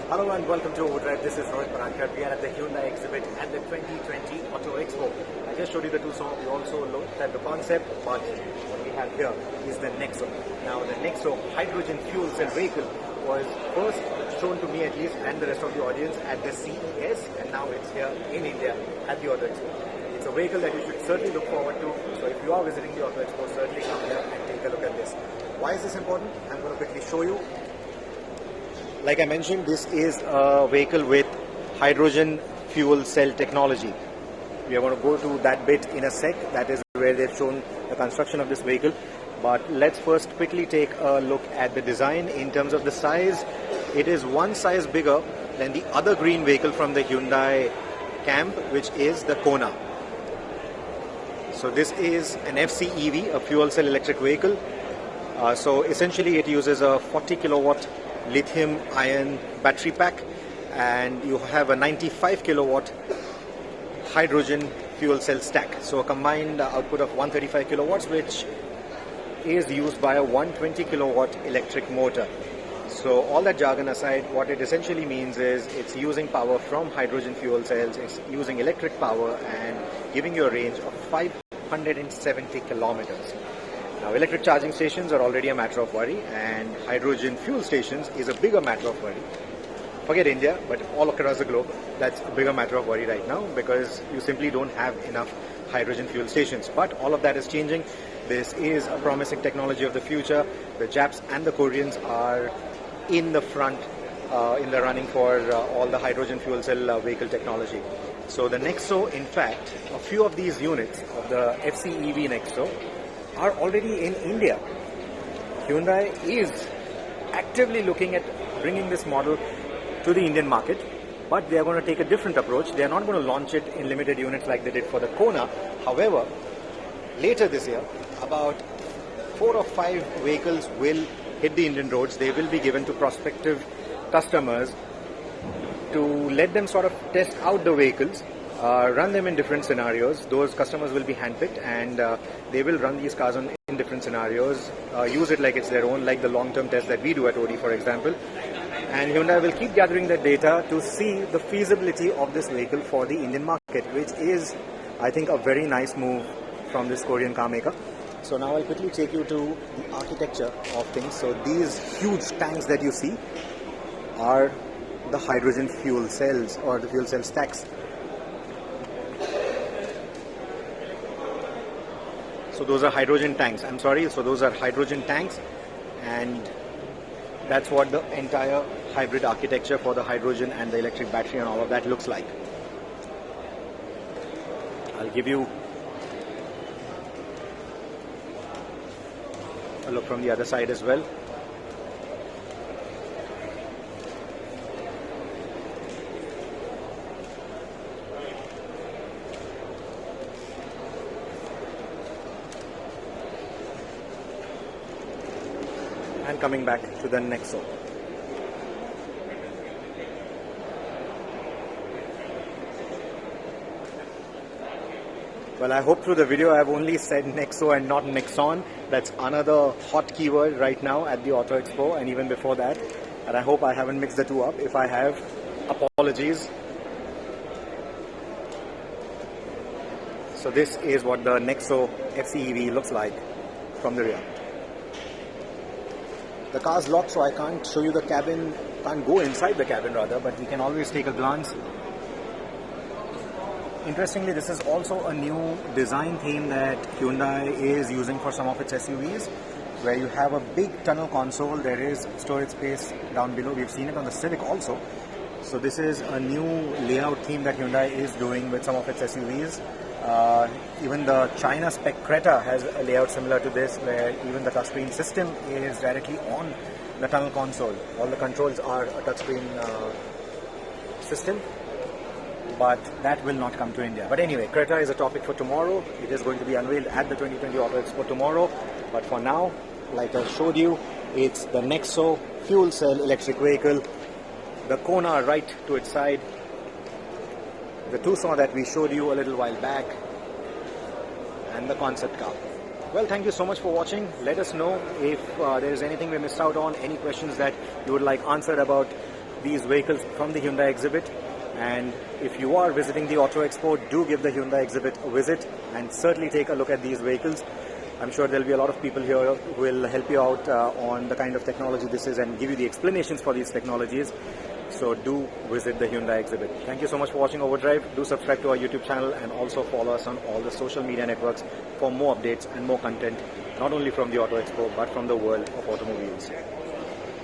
Hello and welcome to OVERDRIVE. This is Rohit Parankar. We are at the Hyundai exhibit at the 2020 Auto Expo. I just showed you the Tucson. We also looked at the concept, but what we have here is the Nexo. Now the Nexo hydrogen fuel cell vehicle was first shown to me at least and the rest of the audience at the CES, and now it's here in India at the Auto Expo. It's a vehicle that you should certainly look forward to. So if you are visiting the Auto Expo, certainly come here and take a look at this. Why is this important? I'm going to quickly show you. Like I mentioned, this is a vehicle with hydrogen fuel cell technology. We are going to go to that bit in a sec. That is where they've shown the construction of this vehicle. But let's first quickly take a look at the design. In terms of the size, it is one size bigger than the other green vehicle from the Hyundai camp, which is the Kona. So this is an FCEV, a fuel cell electric vehicle. So essentially it uses a 40 kilowatt lithium ion battery pack, and you have a 95 kilowatt hydrogen fuel cell stack. So a combined output of 135 kilowatts, which is used by a 120 kilowatt electric motor. So all that jargon aside, what it essentially means is it's using power from hydrogen fuel cells, it's using electric power and giving you a range of 570 kilometers. Now, electric charging stations are already a matter of worry, and hydrogen fuel stations is a bigger matter of worry. Forget India, but all across the globe, that's a bigger matter of worry right now because you simply don't have enough hydrogen fuel stations. But all of that is changing. This is a promising technology of the future. The Japs and the Koreans are in the front in the running for all the hydrogen fuel cell vehicle technology. So the Nexo, in fact, a few of these units of the FCEV Nexo are already in India. Hyundai is actively looking at bringing this model to the Indian market, but they are going to take a different approach. They are not going to launch it in limited units like they did for the Kona. However, later this year, about 4 or 5 vehicles will hit the Indian roads. They will be given to prospective customers to let them sort of test out the vehicles, run them in different scenarios. Those customers will be handpicked, and they will run these cars in different scenarios, use it like it's their own, like the long-term test that we do at OD, for example. And Hyundai will keep gathering that data to see the feasibility of this vehicle for the Indian market, which is, I think, a very nice move from this Korean car maker. So now I'll quickly take you to the architecture of things. So these huge tanks that you see are the hydrogen fuel cells, or the fuel cell stacks. So those are hydrogen tanks. So those are hydrogen tanks, and that's what the entire hybrid architecture for the hydrogen and the electric battery and all of that looks like. I'll give you a look from the other side as well. And coming back to the Nexo. Well, I hope through the video I've only said Nexo and not Nexon. That's another hot keyword right now at the Auto Expo and even before that. And I hope I haven't mixed the two up. If I have, apologies. So this is what the Nexo FCEV looks like from the rear. The car's locked, so I can't show you the cabin, can't go inside the cabin rather, but we can always take a glance. Interestingly, this is also a new design theme that Hyundai is using for some of its SUVs, where you have a big tunnel console. There is storage space down below. We've seen it on the Civic also. So this is a new layout theme that Hyundai is doing with some of its SUVs. Even the China spec Creta has a layout similar to this, where even the touchscreen system is directly on the tunnel console. All the controls are a touchscreen system, but that will not come to India. But anyway, Creta is a topic for tomorrow. It is going to be unveiled at the 2020 Auto Expo tomorrow. But for now, like I showed you, it's the Nexo fuel cell electric vehicle. The Kona right to its side. The Tucson that we showed you a little while back, and the concept car. Well, thank you so much for watching. Let us know if there is anything we missed out on, any questions that you would like answered about these vehicles from the Hyundai exhibit. And if you are visiting the Auto Expo, do give the Hyundai exhibit a visit and certainly take a look at these vehicles. I'm sure there'll be a lot of people here who will help you out on the kind of technology this is and give you the explanations for these technologies. So do visit the Hyundai exhibit. Thank you so much for watching Overdrive. Do subscribe to our YouTube channel and also follow us on all the social media networks for more updates and more content, not only from the Auto Expo but from the world of automobiles.